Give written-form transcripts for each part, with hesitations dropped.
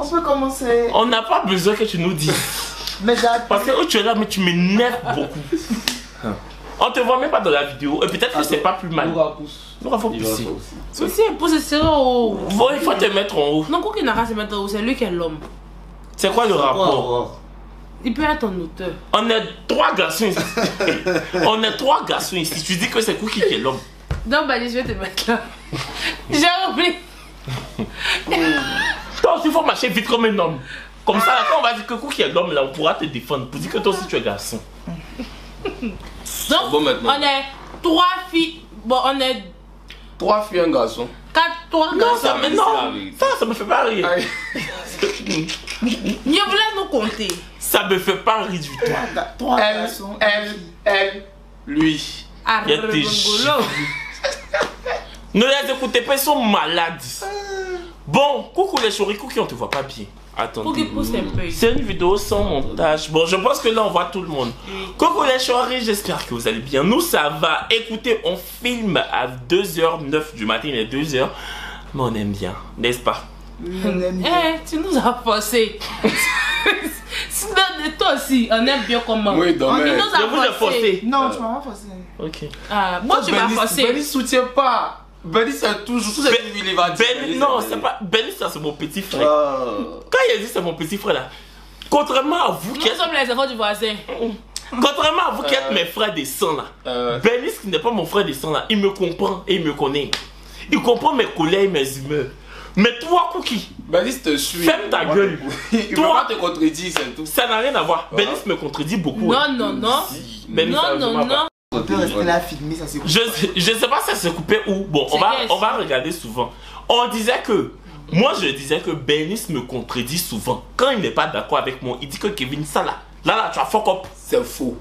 On peut commencer. On n'a pas besoin que tu nous dises. Mais parce que tu es là, mais tu m'énerves beaucoup. On te voit même pas dans la vidéo. Et peut-être que c'est pas plus mal. Nous faut pousser. Aussi, pousser c'est en haut. Bon, il faut te mettre en haut. Non, quoi qu'il n'a pas se mettre en haut, c'est lui qui est l'homme. C'est quoi le rapport? Il peut être un auteur. On est 3 garçons ici. On est 3 garçons ici. Tu dis que c'est Cookie qui est l'homme. Non, bah, je vais te mettre là. J'ai oublié. Toi aussi, il faut marcher vite comme un homme. Comme ça, quand on va dire que Cookie est l'homme, là, on pourra te défendre. Pour dire que toi aussi, tu es garçon. Donc, bon, on est 3 filles. Bon, on est 3 filles, un garçon. 3 garçons. Ça me fait pas rire. Je voulais nous compter. Ça me fait pas rire du tout. 3 garçons. Elle, lui. Il y a des ne les écoutez pas, ils sont malades. Bon, coucou les choris, Cookie, on te voit pas bien. Attendez. C'est une vidéo sans montage. Bon, je pense que là, on voit tout le monde. Coucou les choris, j'espère que vous allez bien. Nous, ça va. Écoutez, on filme à 2h09 du matin, il est 2h. Mais on aime bien, n'est-ce pas? Tu nous as forcé. Sinon, toi aussi, on aime bien comment. Oui, donc, je vous ai forcé. Non, tu m'as pas forcé. Ok. Moi, tu m'as forcé. Benny soutient pas. Benny, c'est toujours. Tout ce qu'il va dire. Non, c'est pas. Benny, ça, c'est mon petit frère. Quand il a dit c'est mon petit frère là, contrairement à vous qui êtes. Nous sommes les enfants du voisin. Contrairement à vous qui êtes mes frères des sangs là, Benny, qui n'est pas mon frère des sangs là, il me comprend et il me connaît. Il comprend mes colères et mes humeurs. Mais toi, Cookie, Benny te suit. Ferme ta gueule. Il va te contredire, c'est tout. Ça n'a rien à voir. Benny me contredit beaucoup. Non, non, non. Non. On peut rester là filmer, ça s'est coupé. Je sais pas si ça s'est coupé où. Bon, on va regarder souvent. On disait que. Moi, je disais que Benny me contredit souvent. Quand il n'est pas d'accord avec moi, il dit que Kevin, ça là. Là, tu as fuck up. C'est faux.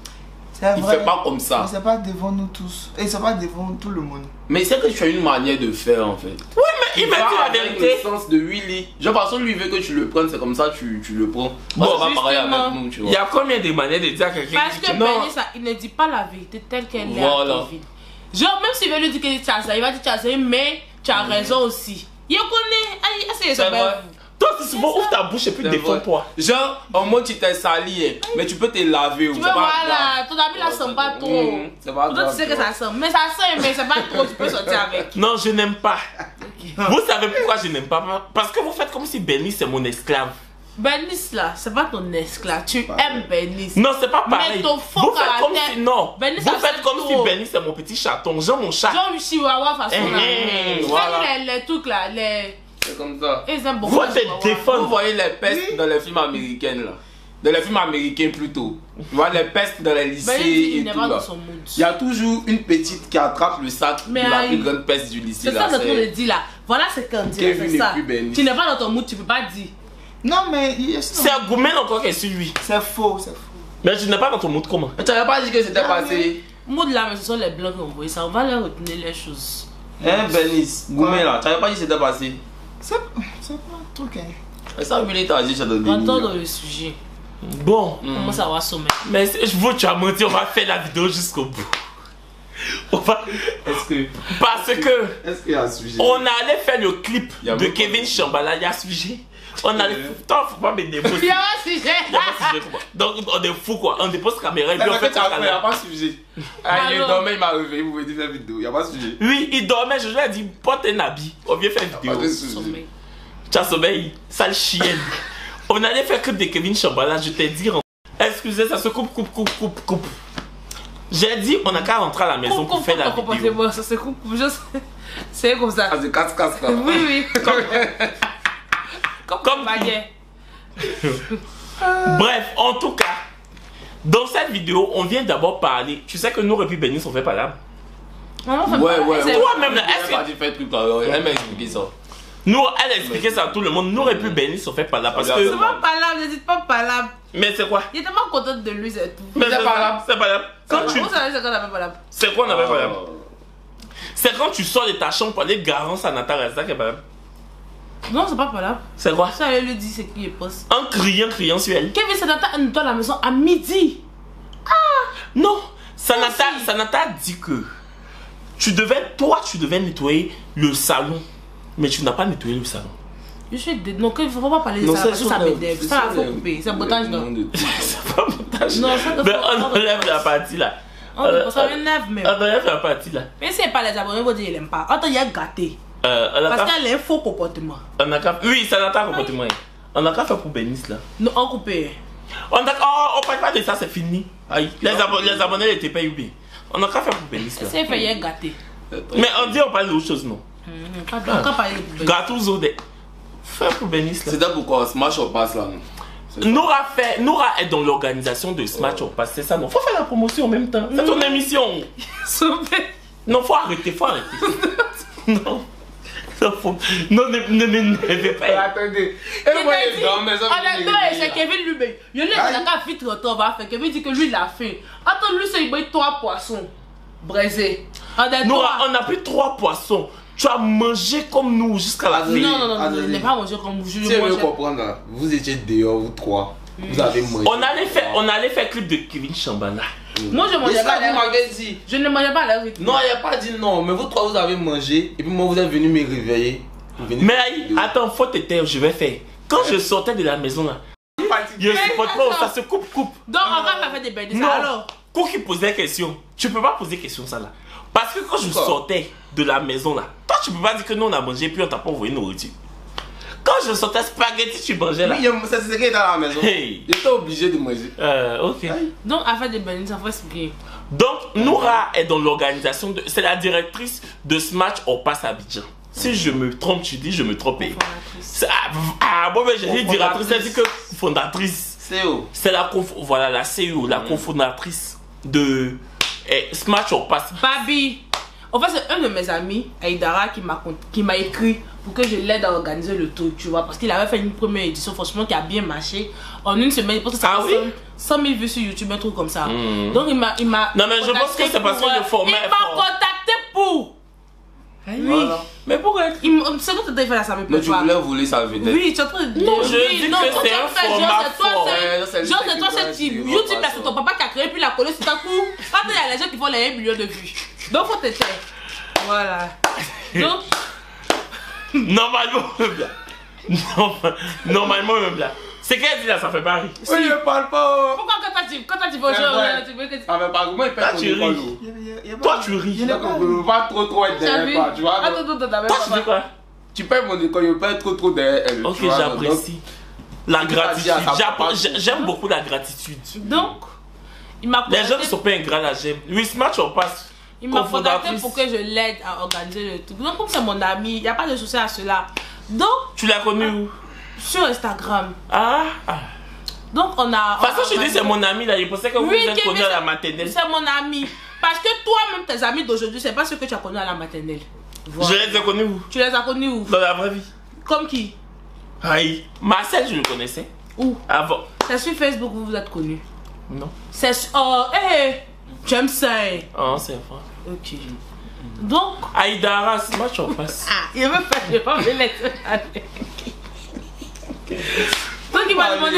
Il fait pas comme ça. Mais c'est pas devant nous tous. Et c'est pas devant tout le monde. Mais c'est que tu as une manière de faire en fait. Oui, mais il m'a dit la vérité. Le sens de Willy. Genre, parce que lui veut que tu le prennes, c'est comme ça, tu le prends. Bon, on va parler avec nous, tu vois. Il y a combien de manières de dire à quelqu'un? Parce que Benny, il ne dit pas la vérité telle qu'elle est à Kevin. Genre, même s'il veut lui dire que tu as ça, il va dire tu as ça, mais tu as raison aussi. Il connaît. C'est vrai. Toi, si souvent ouvre ta bouche et puis défends-toi. Genre, en mode tu t'es sali, mais tu peux te laver. Tu peux voir là, ton ami là sent pas trop. Toi, tu sais que ça sent. Mais ça sent, mais c'est pas trop, tu peux sortir avec. Non, je n'aime pas. Vous savez pourquoi je n'aime pas? Parce que vous faites comme si Benny c'est mon esclave. Benny là, c'est pas ton esclave. Tu aimes Benny. Non, c'est pas pareil. Mais ton faux vous faites comme si non. Benny, vous faites comme si Benny c'est mon petit chaton. Genre mon chat. Genre le chihuahua façon là. Voilà. Les trucs là, les. C'est comme ça. Ils aiment beaucoup. Vous te défendre. Vous voyez les pestes dans les films américains là. Dans les films américains plutôt. Tu vois les pestes dans les lycées et tout là. Il y a toujours une petite qui attrape le sac de la plus grande peste du lycée. C'est ça que je te dis là. Voilà ce qu'on dit. C'est ça. Tu n'es pas dans ton mood, tu peux pas dire. Non mais c'est un Goumen encore qui est sur lui. C'est faux, c'est faux. Mais tu n'es pas dans ton mood comment? Mais tu n'avais pas dit que c'était passé. Mood là, mais ce sont les blancs qui ont envoyé ça. On va leur retenir les choses. Hein, Benny, Goumen là, tu n'avais pas dit que c'était passé. C'est pas un truc hein. Et ça, Willy t'a dit que c'était Rentrons dans le sujet. Bon. Comment ça va sommer? Mais je veux tu as menti, on va faire la vidéo jusqu'au bout. On va. Parce que. Est-ce qu'il y a un sujet? On allait faire le clip de Kevin Chambala, il y a sujet. On allait. Putain, faut pas me déposer. Il y a un sujet. Donc on est fou quoi. On dépose caméra et puis on fait ça. Il n'y a pas de sujet. Il dormait, il m'a réveillé, vous pouvez faire vidéo. Il n'y a pas de sujet. Oui, il dormait, je lui ai dit porte un habit. On vient faire vidéo. Tu as sommeil, sale chienne. On allait faire clip de Kevin Chambala, je t'ai dit. Excusez, ça se coupe. J'ai dit, on a qu'à rentrer à la maison pour faire la vidéo. Ça se coupe, c'est comme ça. Ça se casse là. Oui. Comme baguette. Bref, en tout cas, dans cette vidéo, on vient d'abord parler. Tu sais que nous et puis Benny sont fait par là. Ouais. Toi-même, est-ce que tu fais truc là? Elle m'a expliqué ça. Nous, elle a expliqué ça à tout le monde. Nous et puis Benny sont fait par là parce que. C'est pas par là, ne dites pas par là. Mais c'est quoi? Il est tellement content de lui, c'est tout. Mais c'est pas là. C'est pas là. Quand tu. Vous savez, c'est quand on avait pas là. C'est quoi on avait pas là? C'est quand tu sors de ta chambre pour aller garer à Natara, c'est ça qui est pas là. Non, c'est pas là. C'est quoi? Ça, elle lui dit, c'est qui est poste. En criant sur elle. Kevin Sanata nettoie la maison à midi. Non, Sanata dit que toi, tu devais nettoyer le salon. Mais tu n'as pas nettoyé le salon. Je suis non, il ne faut pas parler de ça parce que ça m'énerve. Ça, il faut couper. C'est montage, non? C'est pas montage. Non, ça mais on enlève la partie là. Ça m'énerve même. On enlève la partie là. Mais c'est pas les abonnés, ils vont dire qu'ils n'aiment pas. Attends, il y a gâté. Parce qu'elle a un faux comportement. Oui, ça n'a pas comportement. On a qu'à faire pour Bénice là. Non, on coupe. On parle pas de ça, c'est fini. Les abonnés étaient pas bien. On a qu'à faire pour Bénice là. C'est fait gâté. Mais on dit on parle d'autre chose, non? On peut parler de Bénice. Gâteau Zodé. Faire pour Bénice là. C'était pourquoi Smash or Pass là. Noura est dans l'organisation de Smash or Pass, c'est ça, non? Faut faire la promotion en même temps. C'est ton émission. Non, faut arrêter. Non. Non, ne m'énervez pas. Attendez. Honnêtement, c'est Kevin lui-même. Il y a un vite retour va faire. Kevin dit que lui, il a fait. Attends, lui, c'est il boit 3 poissons braisés. Noura, on a pris 3 poissons. Tu as mangé comme nous jusqu'à la fin. Non, je n'ai pas mangé comme vous. Si je veux comprendre, vous étiez dehors, vous 3. Vous avez mangé. On allait faire clip de Kevin Chambana. Moi je mangeais pas l'air. Je ne mangeais pas l'air. Non, il n'a pas dit non, mais vous 3 vous avez mangé et puis moi vous êtes venu me réveiller. Mais attends, faut te taire, je vais faire. Quand je sortais de la maison là, je supporte pas, ça se coupe. Donc on va faire des bêtises alors. Quand il posait des questions, tu peux pas poser question ça là. Parce que quand je sortais de la maison là, toi tu peux pas dire que nous on a mangé puis on t'a pas envoyé nourriture. Quand je sortais spaghetti, tu mangeais là. Oui, c'est ce qui est dans la maison. J'étais obligé de manger. Ok. Donc, à faire des bêtises, ça fait ce bien. Donc, Noura est dans l'organisation de. C'est la directrice de Smash or Pass Abidjan. Si je me trompe, tu dis, je me trompe. Bon, mais j'ai dit directrice, c'est dit que fondatrice. CEO. C'est la voilà, la CEO, la cofondatrice de Smash or Pass. Babi. En fait, c'est un de mes amis, Aïdara, qui m'a écrit pour que je l'aide à organiser le truc, tu vois. Parce qu'il avait fait une première édition, franchement, qui a bien marché. En une semaine, parce que ça a 100 000 vues sur YouTube, un truc comme ça. Donc, il m'a. Non, mais je pense que c'est parce que le format. Il m'a contacté pour. Oui. Voilà. Mais pourquoi? C'est quoi tu as fait là, ça me plaît pas. Mais tu voulais ça vedette. Oui, tu es en train de. Non, je dis que c'est un format fort. Genre, c'est toi, c'est YouTube, là, c'est ton papa qui a créé, puis il a collé sur ta cou. Quand il y a les gens qui font les 1 million de vues. Donc, faut te taire. Voilà. Donc. Normalement, même là. C'est qu'elle dit là, ça fait pas rire. Oui, je parle pas. Pourquoi quand tu vas jouer, tu veux que tu. Ah, mais par contre, moi, il pète tu ris. Toi, tu ris. Je ne veux pas trop être derrière toi, tu vois. Toi, tu dis quoi? Tu payes mon école, je ne veux pas trop derrière elle. Ok, j'apprécie. La gratitude. J'aime beaucoup la gratitude. Donc, il m'a. Les gens ne sont pas ingrats là, j'aime. Oui, Smash or Pass. Il m'a contacté pour que je l'aide à organiser le truc. Donc, comme c'est mon ami, il n'y a pas de souci à cela. Donc. Tu l'as connu où? Sur Instagram. Donc, on a. De toute façon, je dis c'est mon ami là. Je pensais que vous êtes connu à la maternelle. C'est mon ami. Parce que toi-même, tes amis d'aujourd'hui, c'est pas ce que tu as connu à la maternelle. Voilà. Je les ai connus où? Tu les as connus où? Dans la vraie vie. Comme qui? Aïe. Marcel, je le connaissais. Où? Avant. C'est sur Facebook où vous êtes connus? Non. C'est sur. Oh, hé! J'aime ça. Oh, c'est vrai. Ok. Donc. Aïdara, Smash or Pass. Il veut faire, je vais pas me laisser. Donc il m'a demandé,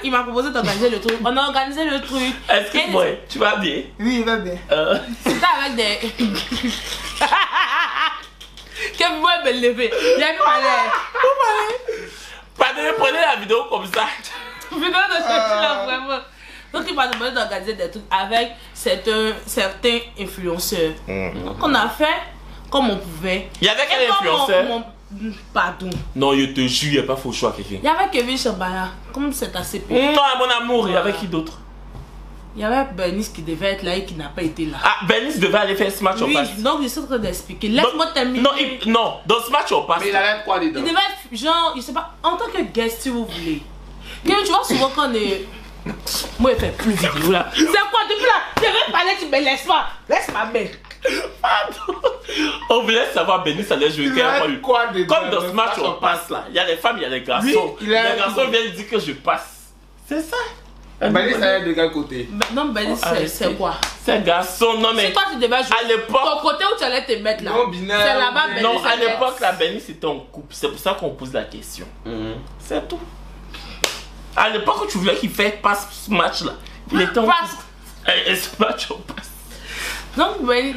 il m'a proposé d'organiser le truc. On a organisé le truc. Excuse-moi, tu vas bien? Oui, il va bien. C'était avec des. Quel moi me lever. Il y a prenez la vidéo comme ça. Vidéo de chercher là vraiment. Donc il m'a demandé d'organiser des trucs avec certains influenceurs. Donc on a fait comme on pouvait. Il y avait quel influenceur? Pardon. Non, je te jure, il n'y a pas faux choix quelqu'un. Il y avait Kevin Chambaya, comme c'est assez peu. Non, mon amour, il y avait qui d'autre? Il y avait Bernice qui devait être là et qui n'a pas été là. Ah, Bernice devait aller faire Smash or Pass. Oui, donc je suis en train d'expliquer. Laisse-moi terminer. Non, dans Smash or Pass. Mais il allait quoi dedans? Il devait être genre, je sais pas, en tant que guest si vous voulez. Que tu vois souvent quand on est. Moi, il fait plus vidéo là. C'est quoi depuis là? Je vais parler, tu me laisses pas. Laisse ma belle. Pardon. On voulait savoir Bernice allait jouer quoi dedans? Comme dans Smash or Pass là. Il y a les femmes, il y a les garçons. Les garçons viennent dire que je passe. C'est ça. Bernice allait de quel côté? Non, Bernice, c'est quoi? C'est garçon, non mais. C'est toi tu devais jouer. À l'époque. Ton côté où tu allais te mettre là. Non, binaire. C'est là-bas, Bernice. Non, à l'époque, la Bernice était en couple. C'est pour ça qu'on pose la question. C'est tout. À l'époque où tu voulais qu'il fasse passe ce match là, il était en couple. Et ce match on passe. Donc avec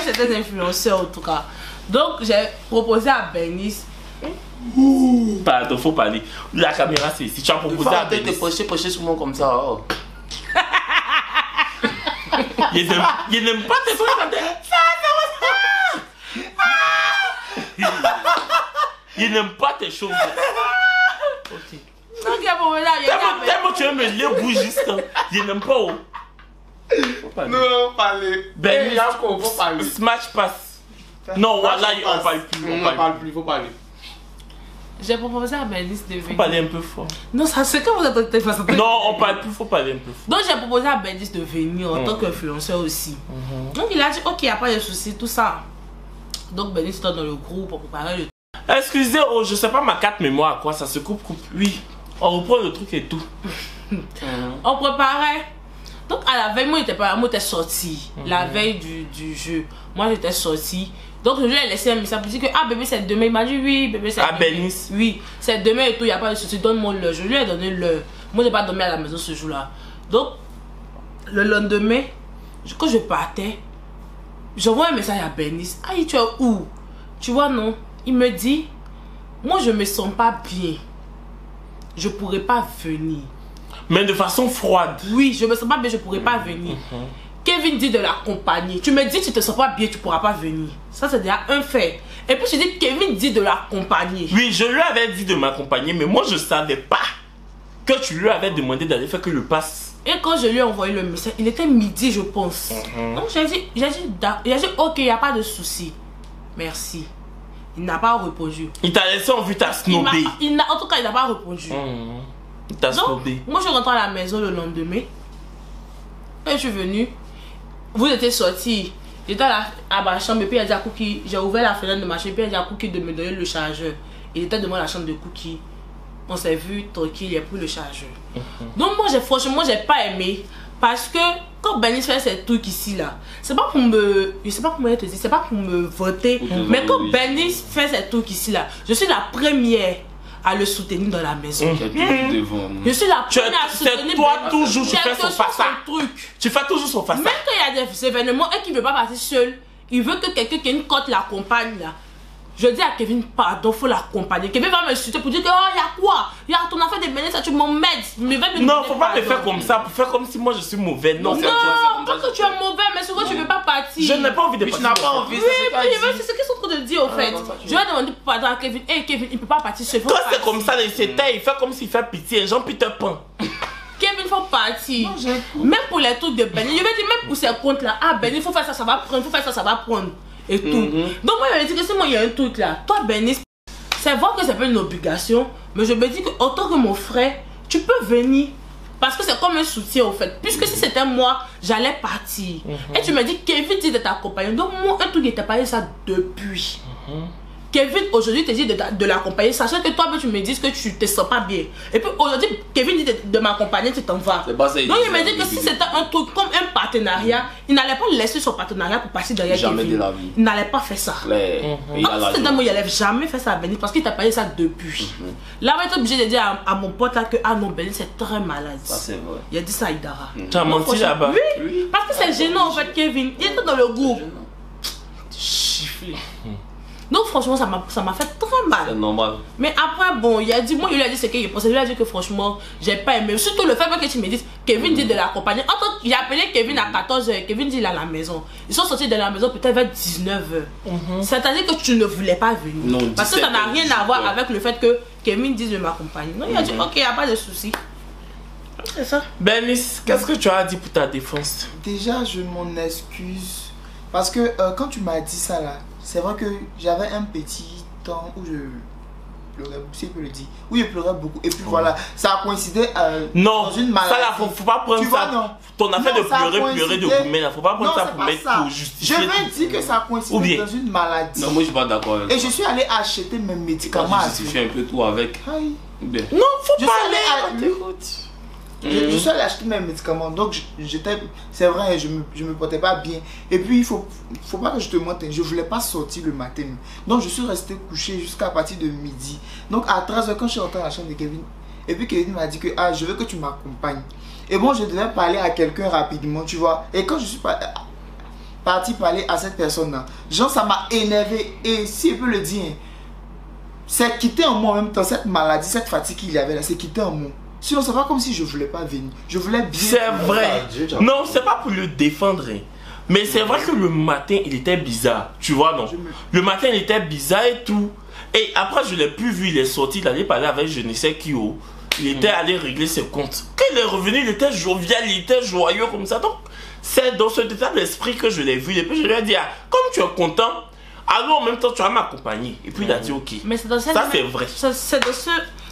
certains influenceurs en tout cas. Donc j'ai proposé à Bernice Pardon, faut parler. La caméra, c'est ici. Tu as proposé à Bénis. Il faut arrêter de pocher sur moi comme ça. Oh. Il n'aime pas tes trucs. Il n'aime pas tes choses. Ok. Tellement tu aimes les bougistes. Il n'aime pas. Non, parler. Bénis, faut parler. Smash pass. Non, voilà, on parle plus. On parle plus, faut parler. J'ai proposé à Bénis de venir. Faut parler un peu fort. Non, ça c'est quand vous entendez face à Non, on parle plus, faut parler un peu fort. Donc j'ai proposé à Bénis de venir en tant qu'influenceur aussi. Donc il a dit ok, il n'y a pas de souci, tout ça. Donc Bénis était dans le groupe pour préparer le. Excusez, oh, je sais pas ma carte mémoire à quoi ça se coupe. Oui, on reprend le truc et tout. On préparait. Donc à la veille, moi j'étais sorti. La veille du jeu, moi j'étais sorti. Donc je lui ai laissé un message pour dire que ah bébé c'est demain. Il m'a dit oui bébé c'est demain. Bénis. Oui, c'est demain et tout, il n'y a pas de souci, donne-moi l'heure. Je lui ai donné l'heure. Moi j'ai pas dormi à la maison ce jour-là. Donc le lendemain, quand je partais, j'envoie un message à Bénis. Ah tu es où? Tu vois non? Il me dit, moi je me sens pas bien. Je pourrais pas venir. Mais de façon froide. Oui, je me sens pas bien, je pourrais pas venir. Kevin dit de l'accompagner. Tu me dis tu te sens pas bien, tu pourras pas venir. Ça c'est déjà un fait. Et puis je dis Kevin dit de l'accompagner. Oui, je lui avais dit de m'accompagner, mais moi je savais pas que tu lui avais demandé d'aller faire que le passe. Et quand je lui ai envoyé le message, il était midi je pense. Donc j'ai dit ok, il n'y a pas de souci. Merci. Il n'a pas répondu. Il t'a laissé en vue ta snobé. En tout cas, il n'a pas répondu. Il t'a snobé. Moi, je rentre à la maison le lendemain. Et je suis venue. Vous étiez sortis. J'étais à ma chambre. Et puis, il a dit à Cookie. J'ai ouvert la fenêtre de ma chambre. Et puis, il a dit à Cookie de me donner le chargeur. Il était devant la chambre de Cookie. On s'est vu tranquille. Il a pris le chargeur. Donc, moi, franchement, j'ai pas aimé. Parce que quand Bénis fait ces trucs ici là, c'est pas pour me. Je sais pas comment te dire, c'est pas pour me voter. Mais quand Bénis fait ces trucs ici là, je suis la première à le soutenir dans la maison. Je suis la première à soutenir. Toi toujours, tu fais son façade. Tu fais toujours son façade. Même quand il y a des événements et qu'il veut pas passer seul, il veut que quelqu'un qui a une cote l'accompagne là. Je dis à Kevin, pardon, faut l'accompagner. Kevin va m'insulter pour dire que, oh, il y a quoi? Il y a ton affaire de Bénis, ça tu m'emmerdes. Non, faut pas me faire comme ça, pour faire comme si moi je suis mauvais. Non, pas que tu es mauvais, mais souvent tu veux pas partir. Je n'ai pas envie de partir. Tu n'as pas envie, c'est ce qu'ils sont en train de dire au fait. Je vais demander pardon à Kevin. Hey Kevin, il peut pas partir seul. Quand c'est comme ça, il s'éteint, il fait comme s'il fait pitié. Jean Peter Pan. Kevin, faut partir. Même pour les trucs de Bénis, je vais dire même pour ces comptes là. Ah, Bénis, faut faire ça, ça va prendre. Faut faire ça, ça va prendre. Et tout. Donc moi je me dis que si moi il y a un truc là, toi Bénis, c'est vrai que c'est pas une obligation, mais je me dis que en tant que mon frère, tu peux venir. Parce que c'est comme un soutien au fait. Puisque si c'était moi, j'allais partir. Et tu me dis Kevin dit de t'accompagner. Donc moi un truc il t'a parlé ça depuis. Kevin aujourd'hui te dit de l'accompagner, sachant que toi tu me dis que tu te sens pas bien. Et puis aujourd'hui Kevin dit de m'accompagner, tu t'en vas. Donc il me dit que si c'était un truc comme un partenariat, il n'allait pas laisser son partenariat pour passer derrière Kevin. Jamais de la vie. Il n'allait pas faire ça. Il n'allait jamais faire ça à Bénis parce qu'il t'a parlé ça depuis. Là on est obligé de dire à mon pote là que ah non Bénis c'est très malade. Ça c'est vrai. Il a dit ça à Idara. Tu as menti là-bas? Oui, parce que c'est gênant en fait Kevin. Il était dans le groupe. Chifflé. Donc franchement ça m'a fait très mal. C'est normal. Mais après bon il a dit, moi il lui a dit ce qu'il pensait. Il lui a dit que franchement j'ai pas aimé. Surtout le fait que tu me dises Kevin dit de l'accompagner. J'ai appelé Kevin à 14h. Kevin dit il est à la maison. Ils sont sortis de la maison peut-être vers 19h. C'est-à-dire que tu ne voulais pas venir. Non, parce que ça n'a rien à voir avec le fait que Kevin dise de m'accompagner. Non il a dit ok il n'y a pas de souci. C'est ça. Bénis, qu'est-ce que tu as dit pour ta défense? Déjà je m'en excuse. Parce que quand tu m'as dit ça là, c'est vrai que j'avais un petit temps où je pleurais beaucoup, si je peux le dire. Où je pleurais beaucoup. Et puis voilà, ça a coïncidé non, dans une maladie. Ça là, faut pas prendre tu ça. Vois, non. Ton affaire non, de pleurer de gourmet là. Faut pas prendre ça pour mettre pour justifier. Je vais dire que ça a coïncidé dans une maladie. Non, moi je suis pas d'accord avec ça. Et je suis allé acheter mes médicaments. Je justifie un peu tout avec. Aïe. Non, faut pas aller. Je suis allé acheter mes médicaments, donc j'étais, c'est vrai, je me portais pas bien. Et puis il faut pas que je te mente, je voulais pas sortir le matin. Donc je suis resté couché jusqu'à partir de midi. Donc à 13h quand je suis rentré dans la chambre de Kevin, et puis Kevin m'a dit que ah je veux que tu m'accompagnes. Et bon je devais parler à quelqu'un rapidement, tu vois. Et quand je suis parti parler à cette personne là, genre ça m'a énervé. Et si je peux le dire, c'est quitté en moi en même temps, cette maladie, cette fatigue qu'il y avait là, c'est quitté en moi. Sinon, c'est pas comme si je voulais pas venir. Je voulais bien. C'est vrai. Non, c'est pas pour le défendre. Mais c'est vrai que le matin, il était bizarre. Tu vois, non? Le matin, il était bizarre et tout. Et après, je l'ai plus vu. Il est sorti, il allait parler avec je ne sais qui. Il était allé régler ses comptes. Quand il est revenu, il était jovial, il était joyeux comme ça. Donc, c'est dans ce état d'esprit que je l'ai vu. Et puis, je lui ai dit, ah, comme tu es content, alors en même temps, tu vas m'accompagner. Et puis, il a dit, ok. Mais c'est dans ça, c'est vrai. C'est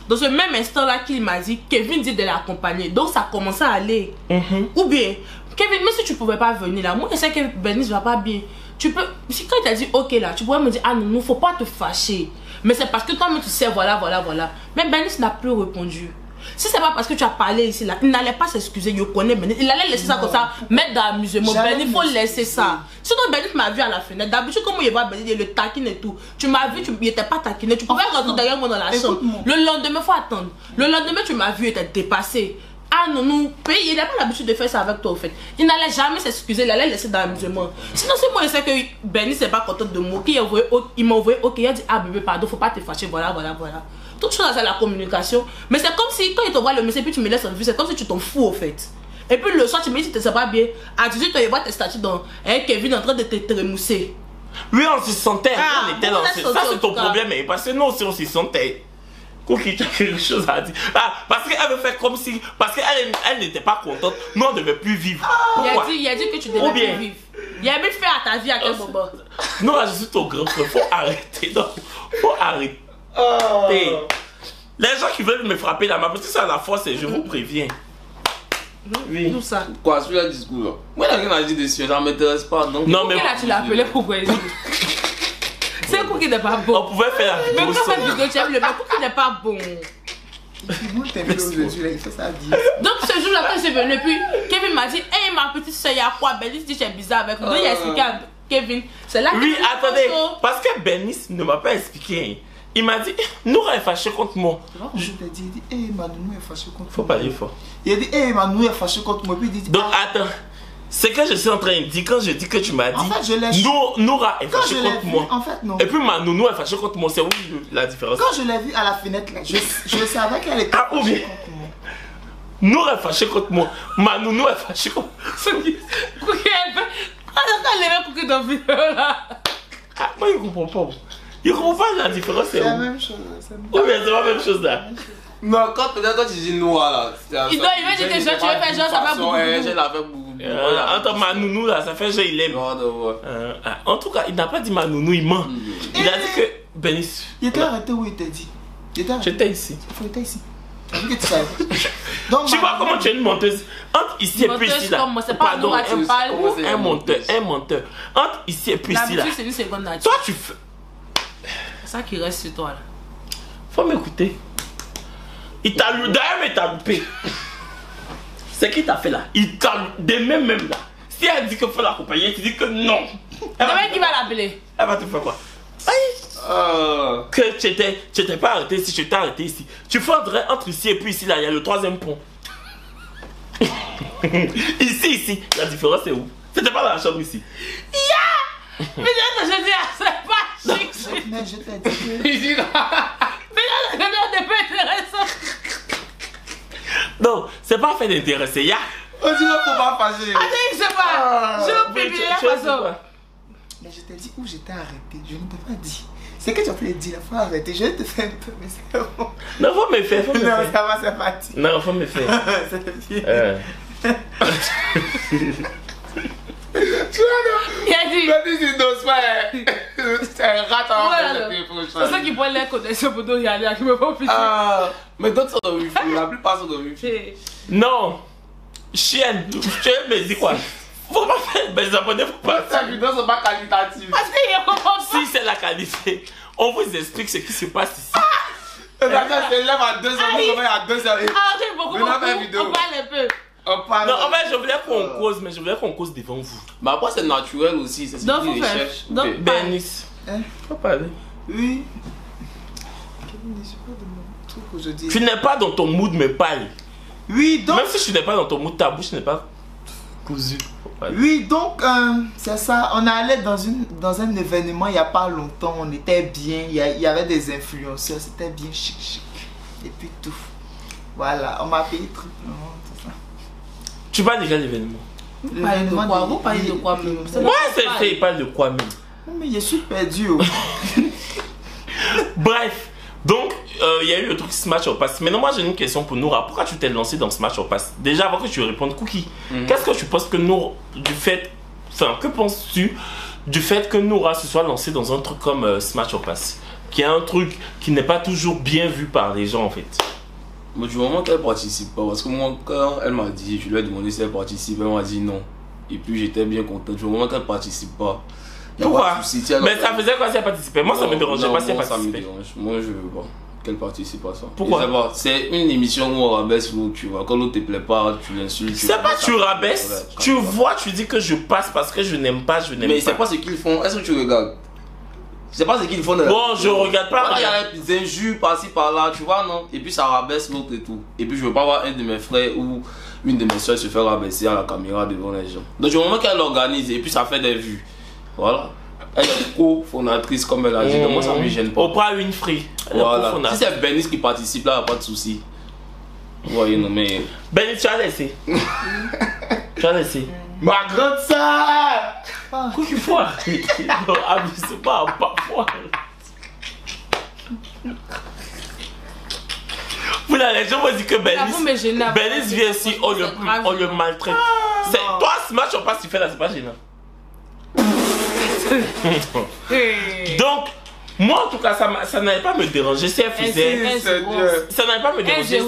dans ce même instant-là qu'il m'a dit, Kevin dit de l'accompagner. Donc, ça a commencé à aller. Ou bien, Kevin, même si tu pouvais pas venir là, moi, je sais que Bernice va pas bien. Tu peux, si quand il t'a dit, ok là, tu pourrais me dire, ah non, faut pas te fâcher. Mais c'est parce que toi-même tu sais, voilà. Mais Bernice n'a plus répondu. Si c'est pas parce que tu as parlé ici là, il n'allait pas s'excuser, je connais Bernice. Il allait laisser ça comme ça, mettre dans l'amusement. Bernice, il faut laisser ça. Sinon, Bernice m'a vu à la fenêtre. D'habitude, comme il voit Bernice, il le taquine et tout. Tu m'as vu, il n'était pas taquiné. Tu pouvais rentrer derrière moi dans la chambre. Le lendemain, il faut attendre. Le lendemain, tu m'as vu, il était dépassé. Ah non, il n'a pas l'habitude de faire ça avec toi, au fait. Il n'allait jamais s'excuser, il allait laisser dans l'amusement. Sinon, c'est moi, je sais que Bernice n'est pas contente de moi. Il m'a envoyé, ok, il a dit, ah bébé, pardon, faut pas te fâcher, voilà. Toute chose, c'est la communication. Mais c'est comme si, quand il t'envoie le message, puis tu me laisses en vue, c'est comme si tu t'en fous, au fait. Et puis le soir, tu me dis, tu te sais pas bien. À 18 ans, il voit tes statuts dans Kevin en train de te remousser. Oui, on se sentait. On était dans ça, c'est ton problème, mais parce que nous aussi, on s'y sentait. Cookie, tu as quelque chose à dire. Ah, parce qu'elle veut faire comme si. Parce qu'elle n'était pas contente. Nous, on ne devait plus vivre. Il a dit que tu devais plus vivre. Il a bien fait à ta vie à quel moment. Non, je suis ton grand frère. Faut arrêter. Non, faut arrêter. Les gens qui veulent me frapper la main, parce que c'est à la force, je vous préviens. Oui. Tout ça. Quoi, celui-là, discours là. Moi, il a rien à dire dessus, ça ne m'intéresse pas. Donc... Non, mais. Là, tu l'as appelé pourquoi il dit. C'est un coup qui n'est pas bon. On pouvait faire la vidéo. Mais quand cette vidéo, tu aimes le mec, qui n'est pas bon. Donc ce jour-là, quand je suis venue, puis Kevin m'a dit, hey ma petite soeur, il y a quoi? Bernice dit, c'est bizarre avec nous. Donc il a expliqué à Kevin. C'est là que oui, attendez. Parce que Bernice ne m'a pas expliqué. Il m'a dit, Noura est fâchée contre moi. Je t'ai dit, il dit, hey ma nounou est fâchée contre moi. Faut parler fort. Il a dit, hey ma nounou est fâchée contre moi. Puis il dit, donc attends. C'est que je suis en train de dire, quand je dis que tu m'as dit, en fait, je l'ai Noura est fâchée contre moi. En fait, non. Et puis ma nounou est fâchée contre moi, c'est où la différence? Quand je l'ai vu à la fenêtre, là, je savais qu'elle était fâchée contre moi. Noura est fâchée contre moi, ma nounou est fâchée contre moi. Elle est dans vidéo là. Moi, il comprend pas. Il comprend pas la différence, c'est la même chose. Oui, mais c'est la même chose là. Non, quand tu dis Noura là, il va dire que tu veux faire genre, ça va beaucoup. Je l'avais beaucoup. Attends, ma nounou là, ça fait genre il aime. En tout cas, il n'a pas dit ma nounou, il ment. Il a dit que Bernice. Il était arrêté où il t'a dit? J'étais ici. Il était ici. Donc, tu vois comment tu es une menteuse. Entre ici et puis ici là. Pardon, un menteur. Entre ici et puis ici là. C'est une seconde nature. Toi tu fais. C'est ça qui reste sur toi là. Faut m'écouter. Il t'a lu d'ailleurs, mais il t'a loupé. C'est qui t'a fait là? Il t'a loupé même là. Si elle dit qu'il faut l'accompagner, tu dis que non. Demain qui va l'appeler? Elle va te faire quoi? Que tu n'étais pas arrêté ici, tu t'es arrêté ici. Tu faudrais entre ici et puis ici là, il y a le troisième pont. Ici, la différence c'est où? C'était pas dans la chambre ici. Mais je dis, c'est pas chic. Mais je t'ai dit que... Mais c'est pas intéressant. Non, c'est pas fait d'intéresser, ya. On dit là, faut pas fâcher. Attends, je sais pas. Je vais payer la façon. Mais je t'ai dit où j'étais arrêté. Je ne t'ai pas dit. C'est que tu as fait dire, il faut arrêter. Je vais te faire un peu, mais c'est bon. Non, faut me faire. Non, ça va, c'est parti. Non, faut me faire. C'est bien. Tu vois, non? Il a dit. Mais dis, il n'ose pas. C'est un rat en fait. C'est ça qui prend les connexions pour nous regarder. Je me fais pitié. Mais d'autres sont dans le wifi. La plupart sont dans le wifi. Non. Chienne. Tu me dis quoi? Faut pas faire. Mais les abonnés, faut pas. Ces vidéos sont pas qualitatives. Parce qu'il y a pas. Si c'est la qualité, on vous explique ce qui se passe ici. D'accord, je lève à 2h, nous sommes à 2h. Arrêtez beaucoup, on parle un peu. Non, en fait, je voulais qu'on cause, mais je voulais qu'on cause devant vous. Mais après, c'est naturel aussi, c'est ce qu'ils recherchent. Donc, Bernice, faut parler. Oui. Je suis pas de mon truc aujourd'hui. Tu n'es pas dans ton mood, mais parle. Oui, donc. Même si tu n'es pas dans ton mood, ta bouche n'est pas. cousu. Oui, donc c'est ça. On allait dans un événement il n'y a pas longtemps. On était bien. Il y avait des influenceurs. C'était bien chic. Et puis tout. Voilà, on m'a payé triplement, tout ça. Tu parles déjà d'événement? Vous parlez de quoi même? Ouais, il parle de quoi même? Mais je suis perdu. Bref, donc il y a eu le truc Smash or Pass. Maintenant, moi j'ai une question pour Noura. Pourquoi tu t'es lancé dans Smash or Pass? Déjà, avant que tu répondes, Cookie, qu'est-ce que tu penses que Noura, que penses-tu du fait que Noura se soit lancée dans un truc comme Smash or Pass, qui est un truc qui n'est pas toujours bien vu par les gens en fait? Mais du moment qu'elle participe pas, parce que moi quand elle m'a dit, je lui ai demandé si elle participe, elle m'a dit non. Et puis j'étais bien content. Du moment qu'elle participe pas, pourquoi? Mais ça faisait quoi si elle participait? Moi ça me dérangeait pas si elle participait. Moi je veux pas qu'elle participe à ça. Pourquoi? C'est une émission où on rabaisse l'autre, tu vois. Quand l'autre te plaît pas, tu l'insultes. C'est pas tu rabaisses, tu vois, tu dis que je passe parce que je n'aime pas, Mais c'est pas ce qu'ils font. Est-ce que tu regardes? C'est pas ce qu'ils font. Bon, je regarde pas. Il y a des injures par-ci par-là, tu vois, non? Et puis ça rabaisse l'autre et tout. Et puis je veux pas voir un de mes frères ou une de mes soeurs se faire rabaisser à la caméra devant les gens. Donc du moment qu'elle organise et puis ça fait des vues. Voilà. Elle est co-fondatrice comme elle a dit. Donc moi ça me gêne pas. Oprah Winfrey. Voilà. Si c'est Benis qui participe là, il n'y a pas de souci. Vous voyez, non mais. Benis, tu as laissé. Tu as laissé. Ma grande sœur! Quoi qu'il faut arrêter. Non, abusez pas, parfois. Voilà, les gens vont dire que Benis vient ici, on le maltraite. Toi, Smash or Pass, tu fais là, c'est pas gênant. Donc, moi en tout cas, ça n'allait pas me déranger si elle faisait. Ça n'allait pas me déranger.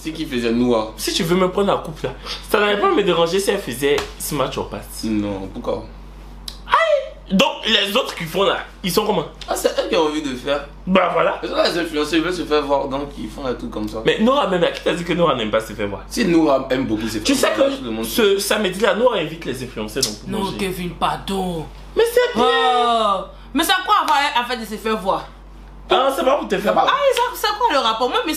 C'est qui faisait Noura. Si tu veux me prendre la coupe là, ça n'allait pas me déranger si elle faisait Smash or Pass. Non, pourquoi? Donc les autres qui font là, ils sont comment? Ah, c'est eux qui ont envie de faire. Bah voilà. Les influenceurs, ils veulent se faire voir, donc ils font un truc comme ça. Mais Noura même, qui t'a dit que Noura n'aime pas se faire voir? Si Noura aime beaucoup se faire voir. Tu sais que ce samedi là, Noura invite les influenceurs donc pour manger. Non, Kevin, pardon. Mais c'est bien. Oh. Mais c'est quoi avoir à faire de se faire voir? Ah, c'est pas pour te faire voir. Ah, c'est quoi le rapport? Moi, mais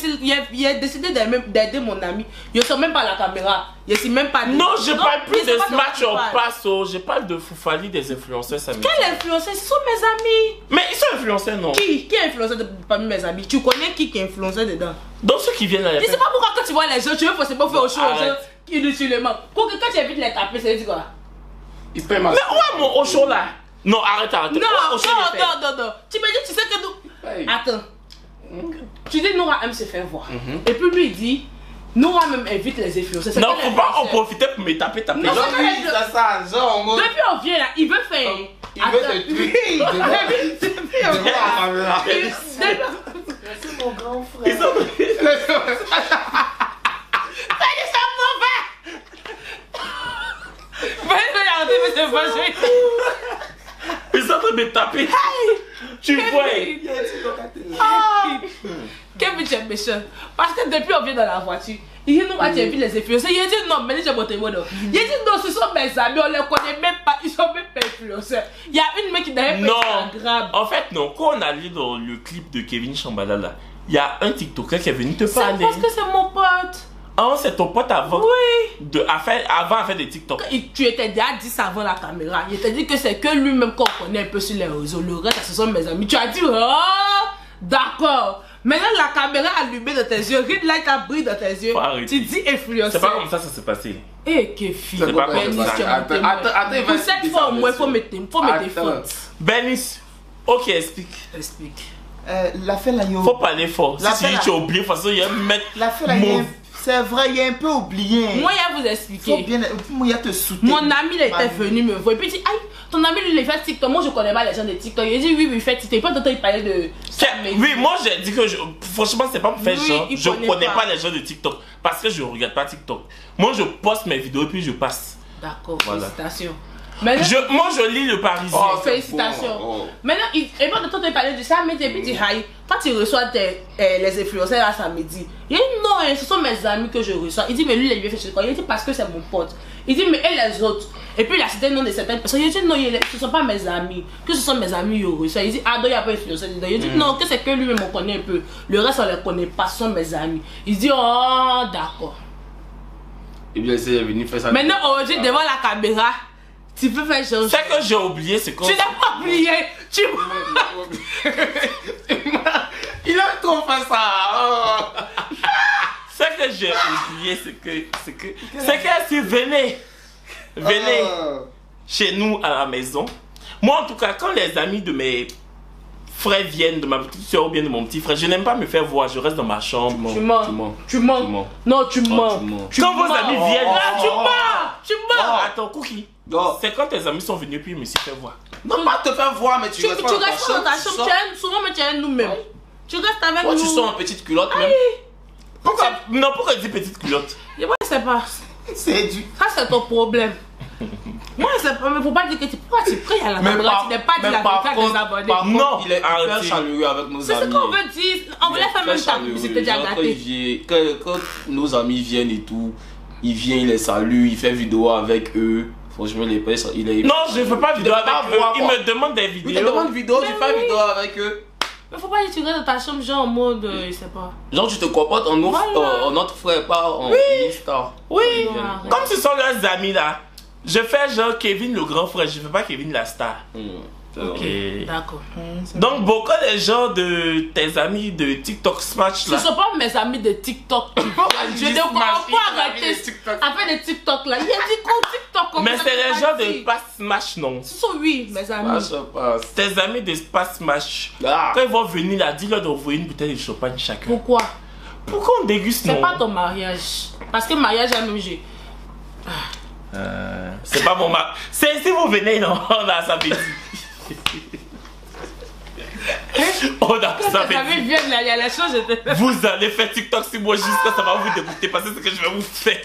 il a décidé d'aider mon ami. Il ne sort même pas à la caméra. Il ne même pas. Non, je parle plus de Smash or Pass. Je parle de Foufali des influenceurs samedi. Quels influenceurs? Ce sont mes amis. Mais ils sont influenceurs, non? Qui est influenceur parmi mes amis? Tu connais qui est influenceur dedans? Donc ceux qui viennent là. Je sais pas pourquoi quand tu vois les gens, tu veux forcément faire autre chose inutilement. Quand tu invites les taper, ça veut dire quoi? Ils prennent ma. Mais où est mon Ocho là? Non, arrête. Non. Tu me dis, tu sais que nous. Attends. Tu dis Noura aime se faire voir. Et puis lui il dit Noura même invite les influenceurs. Non, faut pas en profiter pour me taper. Non, c'est ça, genre. Depuis on vient là, il veut faire. Il veut te tuer. C'est mon grand frère. C'est mauvais. Ils sont en train de me taper. Tu vois? Kevin, tu es méchant. Parce que depuis on vient dans la voiture, il dit non, tu invites les influenceurs. Il dit non, mais j'ai monté mon nom. Il dit non, ce sont mes amis, on les connaît même pas, ils sont même pas influenceurs. Il y a une mec qui n'avait pas Instagram. En fait, non, quand on a lu dans le clip de Kevin Chambala là, il y a un TikToker qui est venu te parler. C'est parce que c'est mon pote. Ah, c'est ton pote avant? Oui. Avant de faire des TikTok. Tu étais déjà dit ça avant la caméra. Il t'a dit que c'est que lui-même qu'on connaît un peu sur les réseaux. Le reste, ce sont mes amis. Tu as dit, oh, d'accord. Maintenant, la caméra allumée dans tes yeux, red light a brillé dans tes yeux. Tu dis influenceur. C'est pas comme ça s'est passé. Eh, que fille. C'est pas comme ça. Attends, pour cette fois, au moins, il faut me défendre. Benis, ok, explique. L'affaire là, faut parler fort. Si tu as oublié, de toute façon, il y a mettre. L'affaire là, c'est vrai, il est un peu oublié. Moi, il va vous expliquer. Moi, il a te soutenir. Mon ami, il était venu me voir. Et puis, il dit, aïe, ton ami, lui, il fait TikTok. Moi, je connais pas les gens de TikTok. Il dit, oui, il fait TikTok. Pas il parlait de. Oui, moi, j'ai dit que, franchement, c'est pas pour faire genre. Je connais pas les gens de TikTok. Parce que je regarde pas TikTok. Moi, je poste mes vidéos et puis je passe. D'accord, félicitations. Moi, je lis le Parisien. Oh, félicitations. Maintenant, il va de temps de parler du samedi et puis il dit, aïe, quand tu reçois les influenceurs à samedi, il dit, non, ce sont mes amis que je reçois. Il dit, mais lui, il lui fait chez quoi? Il dit, parce que c'est mon pote. Il dit, mais et les autres? Et puis il a cité le nom de certaines personnes. Il dit, non, ce ne sont pas mes amis. Que ce sont mes amis, il reçoit. Il dit, ah, donc il n'y a pas d'influenceur. Il dit, non, que c'est que lui-même on connaît un peu. Le reste, on ne les connaît pas, ce sont mes amis. Il dit, oh, d'accord. Et bien, c'est venu faire ça. Maintenant, aujourd'hui, devant la caméra, tu peux faire genre. Ce que j'ai oublié, c'est qu'on. Tu n'as pas oublié. Tu Il a trop fait ça. Ce que j'ai oublié, c'est que si venez chez nous à la maison. Moi, en tout cas, quand les amis de mes frères viennent, de ma petite soeur ou bien de mon petit frère, je n'aime pas me faire voir, je reste dans ma chambre. mens. Tu mens. Non, tu mens. Quand vos amis viennent, tu mens. Attends, Cookie. C'est quand tes amis sont venus puis ils me suis fait voir. Non, pas te faire voir, mais tu restes pas dans ta chambre. Souvent, tu es nous-mêmes. Tu restes avec nous. Tu sors en petite culotte même. Pourquoi dis petite culotte? Moi, je sais pas. C'est du. Ça, c'est ton problème. Moi, c'est pas. Mais faut pas dire que tu pries à la caméra. Tu n'es pas dit la vérité à tes abonnés. Non, il est hyper chaleureux avec nos amis. C'est ce qu'on veut dire. On voulait faire même ta publicité déjà gâtée. Quand nos amis viennent et tout, il vient, il les salue, il fait vidéo avec eux. Franchement, il est. Non, je ne fais pas vidéo avec eux. Il me demande des vidéos. Il te demande vidéo, je fais vidéo avec eux. Mais faut pas dire que tu restes dans ta chambre, genre en mode. Je sais pas. Genre, tu te comportes en notre frère, pas en star. Oui, comme ce sont leurs amis là. Je fais genre Kevin le grand frère, je fais pas Kevin la star. Ok, d'accord. Donc beaucoup de gens de tes amis de TikTok Smash là. Ce sont pas mes amis de TikTok. Je ne comprends pas arrêter à faire des TikTok là. Il y a dit qu'on TikTok. Mais c'est les gens de Pass Smash non. Ce sont oui mes amis. Tes amis de Pass Smash. Quand ils vont venir là, dis-leur d'envoyer une bouteille de champagne chacun. Pourquoi on déguste non? C'est pas ton mariage. Parce que mariage est même jeu. C'est pas mon mariage. C'est si vous venez non, on a ça dit. On a ça fait. Vous allez faire TikTok sur moi jusqu'à ça va vous dégoûter parce que c'est ce que je vais vous faire.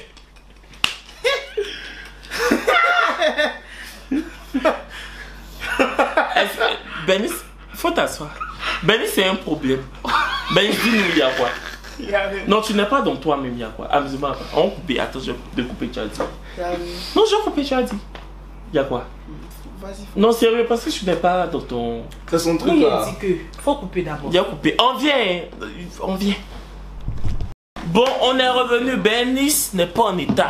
Benny, faut t'asseoir. Benny, c'est un problème. Benny, dis-nous, il y a quoi? Non, tu n'es pas dans toi-même, il y a quoi? Amusement, on va couper. Attends, je vais découper, tu as dit. Non, je vais couper, tu as dit. Il y a quoi? Non, sérieux, parce que je n'ai pas dans ton. C'est son truc là. là. Il a dit que faut couper d'abord. Il a coupé. On vient. Bon, on est revenu. Bernice n'est pas en état.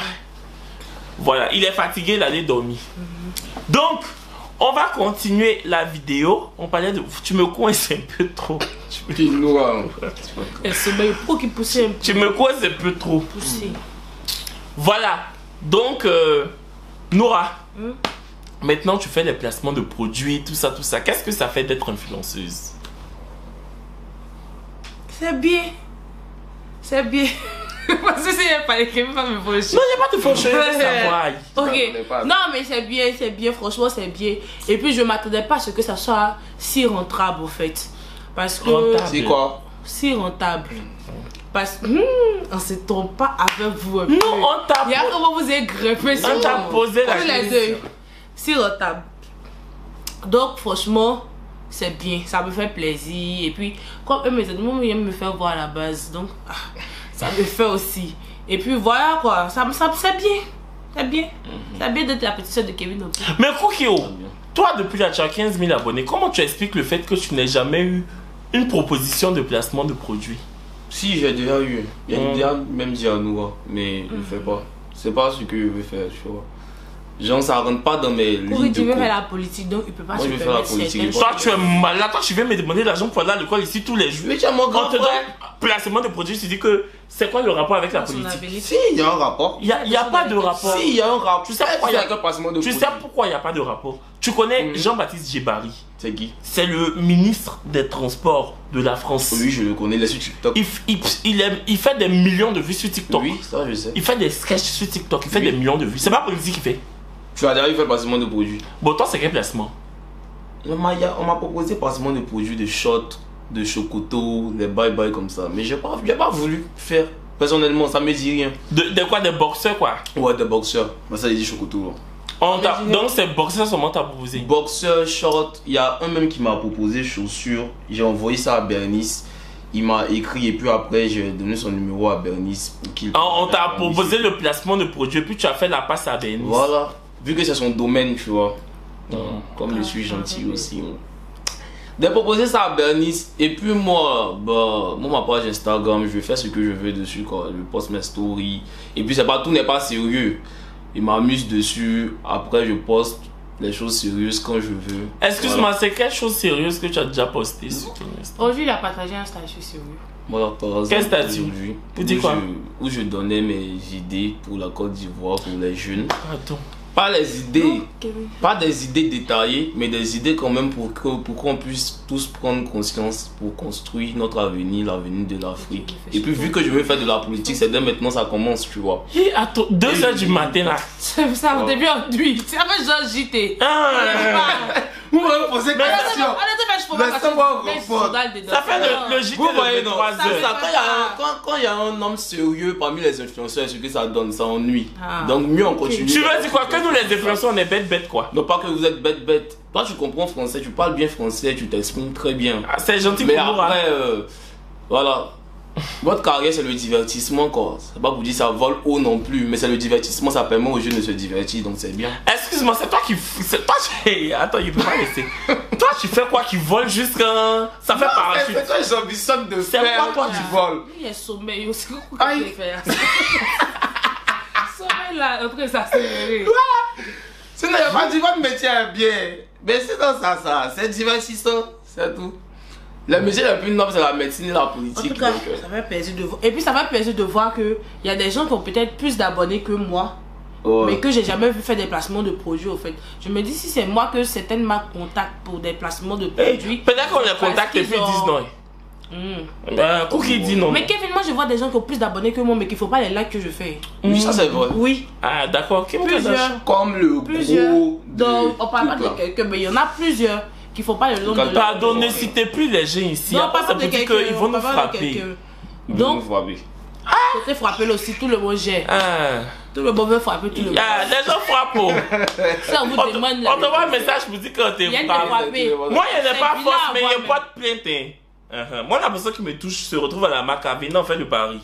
Voilà, il est fatigué, il allait dormir. Donc, on va continuer la vidéo. On parlait de. Tu me coinces un peu trop. Elle se met pour qu'il pousse un peu. Tu me coinces un peu trop. Pousser. Voilà. Donc, Nora. Maintenant, tu fais les placements de produits, tout ça. Qu'est-ce que ça fait d'être influenceuse? C'est bien. Parce que c'est pas les crèmes, pas me faucher. Non, il n'y a pas de faucher, ok. Non, mais c'est bien. Franchement, c'est bien. Et puis, je ne m'attendais pas à ce que ça soit si rentable, au fait. Parce que. C'est quoi? Si rentable. Parce que on se trompe pas avec vous un peu. Non, on t'a. Il y a comment vous avez grimpé sur on t'a posé la question. Si rentable. Donc franchement, c'est bien, ça me fait plaisir. Et puis, comme eux mes amis, moi j'aime me faire voir à la base. Donc, ça me fait aussi. Et puis voilà quoi, ça c'est bien. C'est bien. C'est bien d'être la petite soeur de Kevin aussi. Mais Koukio, toi depuis là tu as 15 000 abonnés, comment tu expliques le fait que tu n'aies jamais eu une proposition de placement de produits? Si, j'ai déjà eu. Il a déjà même dit à nous, mais il ne fait pas. C'est pas ce que je veux faire, tu vois. Genre, ça rentre pas dans mes lignes de compte. Tu veux faire la politique, donc il peut pas se permettre certaines choses. Toi, tu es malade. Toi, tu viens me demander l'argent pour aller à l'école ici tous les jours. Mais tu as mon grand frère. Placement de produits, tu dis que c'est quoi le rapport avec la politique? Si, il y a un rapport. Il n'y a pas de rapport. Si, il y a un rapport. Tu sais pourquoi il n'y a pas de rapport? Tu connais Jean-Baptiste Djebari? C'est qui? C'est le ministre des Transports de la France. Oui, je le connais, il est sur TikTok. Il fait des millions de vues sur TikTok. Oui, ça je sais. Il fait des sketchs sur TikTok, il fait des millions de vues. C'est pas politique qu'il fait. Tu as déjà fait le placement de produits. Bon, toi, c'est quel placement? On m'a proposé placement de produits, de shots, de chocoto, des bye-bye comme ça. Mais j'ai pas voulu faire. Personnellement, ça me dit rien. De quoi? Des boxeurs, quoi? Ouais, des boxeurs. Mais ça, il dit chocoto. Donc, c'est boxeur seulement t'as proposé? Boxeur, short. Il y a un même qui m'a proposé chaussures. J'ai envoyé ça à Bernice. Il m'a écrit et puis après j'ai donné son numéro à Bernice pour qu'il. On t'a proposé le placement de produits et puis tu as fait la passe à Bernice. Voilà. Vu que c'est son domaine, tu vois. Comme je suis gentil aussi. De proposer ça à Bernice. Et puis moi, ma page Instagram, je vais faire ce que je veux dessus. Quoi. Je poste mes stories. Et puis tout n'est pas sérieux. Il m'amuse dessus. Après, je poste les choses sérieuses quand je veux. Excuse-moi, voilà. C'est quelle chose sérieuse que tu as déjà posté sur ton Instagram? Aujourd'hui, il a partagé un statut sérieux. Voilà, par exemple, quel statut? Pour dire quoi? Où je donnais mes idées pour la Côte d'Ivoire, pour les jeunes. Attends. Pas les idées, pas des idées détaillées, mais des idées quand même pour qu'on puisse tous prendre conscience pour construire notre avenir, l'avenir de l'Afrique. Et puis vu que je veux faire de la politique, c'est dès maintenant ça commence, tu vois. Et attends, 2h du matin là. Ça vous début en nuit. C'est avec Jean JT. Vous me posez des questions. Ça fait le JT vous voyez, de non, 3h. Quand il y a un homme sérieux parmi les influenceurs, ce que ça donne, ça ennuie. Donc mieux on continue. Tu veux dire quoi? Que nous les influenceurs on est bête quoi? Non, pas que vous êtes bête. Toi tu comprends français, tu parles bien français, tu t'exprimes très bien. C'est gentil mais pour nous. Mais après, voilà. Votre carrière c'est le divertissement quoi. C'est pas pour dire ça vole haut non plus, mais c'est le divertissement, ça permet aux jeunes de se divertir, donc c'est bien. Excuse-moi, c'est toi qui... Attends, il peut pas laisser. Toi tu fais quoi qui vole jusqu'à... Ça fait parachute. C'est toi j'ambitionne de faire. C'est quoi toi tu voles? Il y a sommeil aussi. Aïe. Sommeil là, après ça c'est... Sinon il n'y a pas dit votre métier est bien. Mais c'est dans ça, c'est divertissant, c'est tout. Le métier le plus noble, c'est la médecine et la politique. En tout cas, ça fait plaisir de voir. Et puis ça fait plaisir de voir qu'il y a des gens qui ont peut-être plus d'abonnés que moi. Ouais. Mais que j'ai jamais vu faire des placements de produits au fait. Je me dis si c'est moi que certaines marques contactent pour des placements de produits. Peut-être qu'on les contacte et puis ils disent non. Cookie dit non. Mais Kevin, moi je vois des gens qui ont plus d'abonnés que moi mais qu'il faut pas les likes que je fais. Oui, ça c'est vrai. Oui. Ah d'accord. Plusieurs. Comme le gros. Donc on parle pas de quelqu'un, mais il y en a plusieurs qu'il faut pas le nom de. Pardon, ne citez plus les gens ici. Non, pas de quelqu'un. Ils vont nous frapper. Donc, côté frapper aussi, tout le monde gère. Tout le monde veut frapper tout le monde. Les gens frappent. Ça vous demande la. On te voit un message pour dire que t'es frappé. Moi, il n'y a pas force, mais il n'y a pas de plainte. Moi, la personne qui me touche se retrouve à la Macavie, on fait le pari.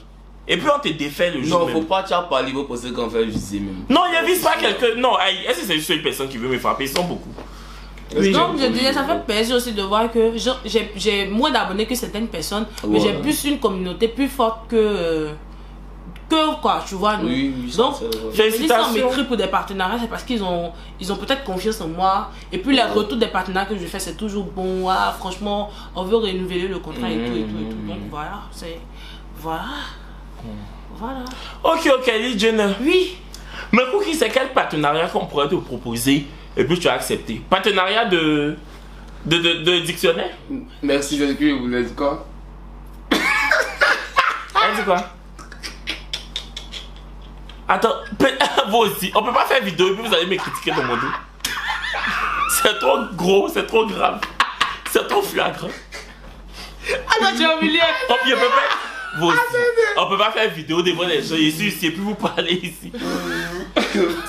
Et puis on te défait le jour. Non, même. faut pas parler, il faut penser qu'on fait viser même. Non, il ne vise pas quelqu'un. Non, est-ce que c'est juste une personne qui veut me frapper? Ils sont beaucoup. Oui, donc je disais, ça fait plaisir aussi de voir que j'ai moins d'abonnés que certaines personnes, mais j'ai plus une communauté plus forte que quoi, tu vois. Oui, donc, félicitations. Si on m'écrit pour des partenariats, c'est parce qu'ils ont peut-être confiance en moi. Et puis les retours des partenariats que je fais, c'est toujours bon. Ah, franchement, on veut renouveler le contrat et tout. Donc voilà, voilà. Ok, Lee Jenner. Oui. Mais Cookie, c'est quel partenariat qu'on pourrait te proposer et puis tu as accepté? Partenariat de dictionnaire? Merci, je sais vous voulez dire quoi? Elle dit quoi? Attends, vous aussi, on peut pas faire vidéo et puis vous allez me critiquer dans mon dos. C'est trop gros, c'est trop grave, c'est trop flagrant. Attends, tu es humilié. Vous aussi, on peut pas faire vidéo devant les gens ici et puis vous parler ici.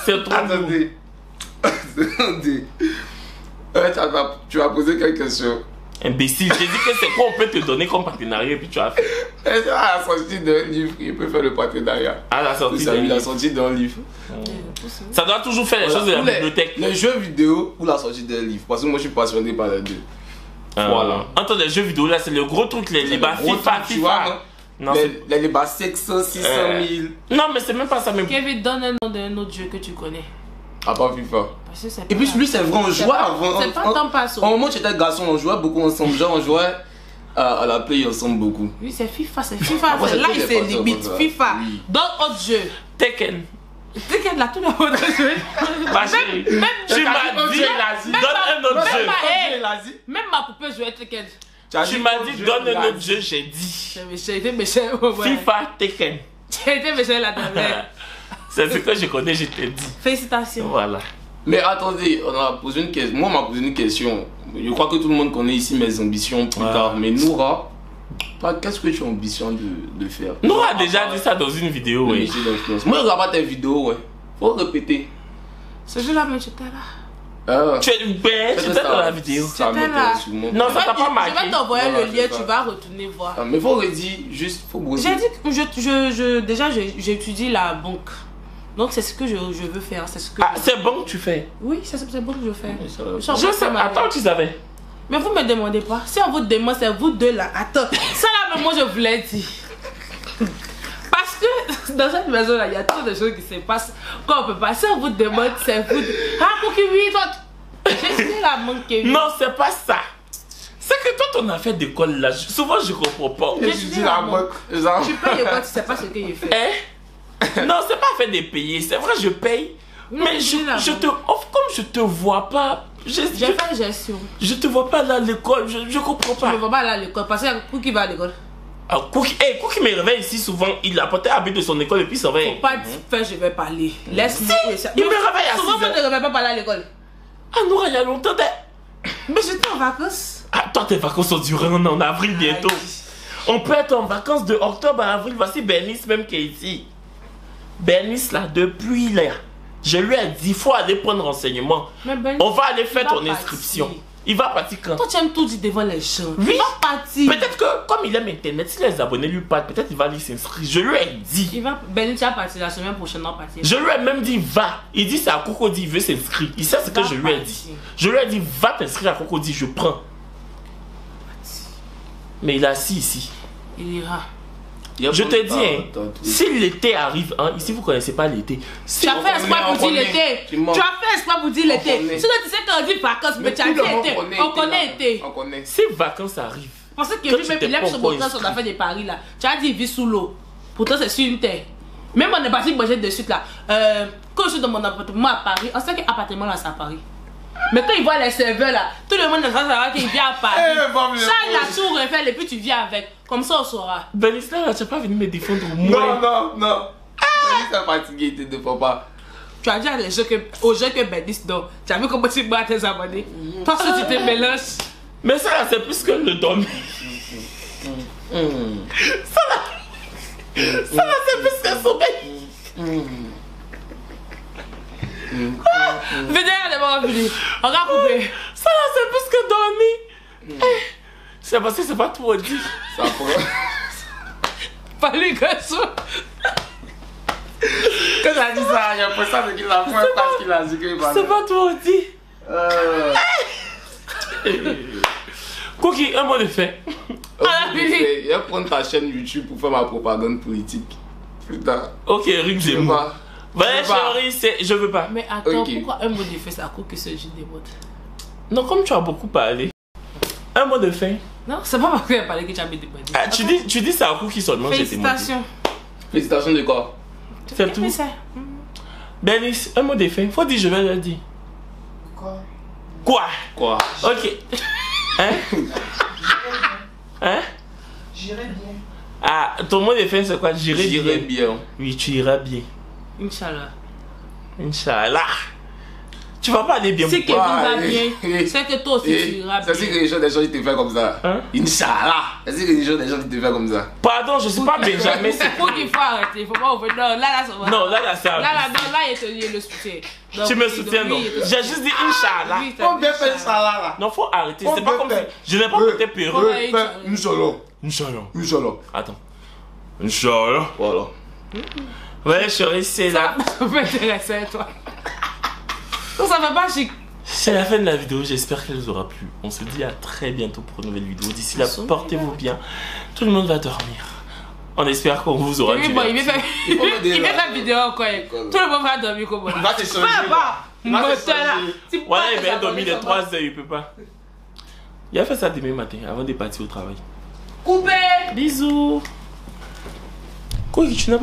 C'est trop Attendez. Tu vas poser quelques questions. Imbécile, j'ai dit que c'est quoi on peut te donner comme partenariat et puis tu as fait. À la sortie d'un livre, il peut faire le partenariat. À la sortie d'un livre. Ça doit toujours faire les choses de la bibliothèque. Les jeux vidéo ou la sortie d'un livre. Parce que moi je suis passionné par les deux. Voilà. Entre les jeux vidéo là, c'est le gros truc, les débats FIFA. Non, les débats 600, 600 000. Non, mais c'est même pas ça. Même. Kevin, donne un nom d'un autre jeu que tu connais. À part FIFA. Et puis lui, c'est vrai, on jouait avant. C'est pas tant pas ça. Au moment où j'étais garçon, on jouait beaucoup ensemble. Genre, on jouait à la play ensemble beaucoup. Oui, c'est FIFA. Là, il s'est limite. FIFA. Dans autre jeu. Tekken. Tekken, là, tout le monde a joué. Même tu m'as dit, donne un autre jeu. Même ma poupée jouait Tekken. Tu m'as dit, donne un autre jeu, j'ai dit. J'ai été méchant. FIFA, Tekken. J'ai été méchant là-dedans. C'est ce que je connais, je t'ai dit. Félicitations. Voilà. Mais attendez, on a posé une question. Moi, on m'a posé une question. Je crois que tout le monde connaît ici mes ambitions plus tard. Mais Noura, toi, qu'est-ce que tu as ambition de faire? Noura a déjà dit ça dans une vidéo, oui. Moi, je regarde pas tes vidéos, ouais. Faut répéter. Ce jour-là, mais j'étais là. Tu étais dans la vidéo. J'étais là. Non, ça t'a pas marqué. Je vais t'envoyer le lien, tu vas retourner voir. Mais faut redire, juste, faut brosser. J'ai dit que déjà, j'étudie la banque. Donc c'est ce que je veux faire. C'est bon que tu fais? Oui, c'est bon que je fais. Je sais, attends, tu savais? Mais vous me demandez pas. Si on vous demande, c'est vous deux là. Attends, ça là, moi je voulais dire. Parce que dans cette maison là, il y a trop de choses qui se passent. Quand on peut pas, si on vous demande, c'est vous deux. Ah, pour qui oui, toi. J'ai dit la manque que oui. Non, c'est pas ça. C'est que toi, ton affaire d'école là, souvent je comprends pas. J'ai dit la manque. Tu payes quoi, tu sais pas ce que j'ai fait. Non, c'est pas fait de payer. C'est vrai, je paye. Non, mais comme je te vois pas. J'ai fait une gestion. Je te vois pas là à l'école, je comprends pas. Je me vois pas là à l'école, parce que Cookie va à l'école. Ah, Cookie me réveille ici souvent, il apportait l'habit de son école et puis il s'en va. Faut pas dire, je vais parler. Laisse-moi. Si, il me réveille à 6 heures. Souvent, moi, je ne réveille pas parler à l'école. Ah, Noura, il y a longtemps. Mais j'étais en vacances. Ah, toi, tes vacances sont durées en avril bientôt. On peut être en vacances de octobre à avril. Voici Bernice même qui est ici. Bernice là, depuis là. Je lui ai dit, il faut aller prendre renseignement. On va aller faire ton inscription. Il va partir quand? Toi, tu aimes tout dire devant les gens. Oui. Il va partir. Peut-être que, comme il aime Internet, si les abonnés lui parlent, peut-être il va aller s'inscrire. Je lui ai dit. Ben, tu vas partir la semaine prochaine, non, partir. Je lui ai même dit, va. Il dit, c'est à Cocody, il veut s'inscrire. Il sait ce que je lui ai dit. Je lui ai dit, va t'inscrire à Cocody, je prends. Mais il est assis ici. Il ira. Je te dis, hein, si l'été arrive, hein, ici vous connaissez pas l'été. Tu as fait espoir pour dire l'été. Tu as fait espoir pour dire l'été. Sinon tu sais qu'on dit vacances, mais tu as dit été. On connaît été. Si vacances arrivent. Parce que il lève son montant sur l'affaire de Paris là. Tu as dit il vit sous l'eau. Pourtant c'est sur une terre. Même on est parti manger de suite là. Quand je suis dans mon appartement à Paris, on sait que l'appartement là c'est à Paris. Mais quand il voit les serveurs là, tout le monde ne saura qu'il vient à Paris. Ça, il a tout refait et puis tu viens avec. Comme ça, on saura. Benisla, tu n'as pas venu me défendre moi. Non. Benis a fatigué, il te défend pas. Tu as dit aux gens que Benis dort. Tu as vu comment tu bois tes abonnés. Parce que tu te mélanges. Mais ça là, c'est plus que le dormir. Ça là, c'est plus que le sommeil. Venez, on va venir. On va couper. Ça là, c'est plus que dormir. C'est parce que c'est pas trop dit. Ça prend. Pas les garçons. Quand tu as dit ça, il y a personne qui l'a fait parce qu'il a dit que c'est pas trop dit. Cookie, un mot de fait. Il va prendre ta chaîne YouTube pour faire ma propagande politique. Putain. Ok, Rick Zemmour. Ouais, chérie, je veux pas. Mais attends, pourquoi un mot de fait, ça coûte que ce jeu des mots? Non, comme tu as beaucoup parlé. Un mot de fin. Non, c'est pas parce que tu as parlé que tu as mis des mots. Ah, tu dis ça à Cookie seulement. Félicitations. Félicitations de quoi? C'est tout. Bernice, un mot de fin. Faut dire, je vais le dire. Quoi? Ok. Hein? J'irai bien. Ah, ton mot de fin c'est quoi? J'irai bien. Oui, tu iras bien. Inch'Allah. Inch'Allah. Tu vas pas aller bien. Si Kevin va bien, c'est que toi aussi tu iras bien. C'est si que les gens te font comme ça. Inch'Allah. C'est si que les gens te font comme ça. Pardon, je suis pas Benjamin. C'est faut qu'il faut arrêter. Il faut pas ouvrir. Non, là, ça va. Non, là, ça va. Là, il le soutient. Tu me soutiens, non? J'ai juste dit Inch'Allah. Faut bien faire Inch'Allah là. Non, faut arrêter. C'est pas comme si. Je n'ai pas peut-être peur. Inch'Allah. Attends. Inch'Allah. Voilà. Ouais, chérie, c'est là. Ça peut intéresser à toi. Non, ça va pas chic. C'est la fin de la vidéo, j'espère qu'elle vous aura plu. On se dit à très bientôt pour une nouvelle vidéo. D'ici là, portez-vous bien. Tout le monde va dormir. On espère qu'on vous aura dit. Il fait la vidéo encore. Tout le monde va dormir comme moi. Il va te changer. Voilà, il va dormir les 3 heures, il peut pas. Il a fait ça demain matin avant de partir au travail. Coupé. Bisous. Quoi, tu n'as pas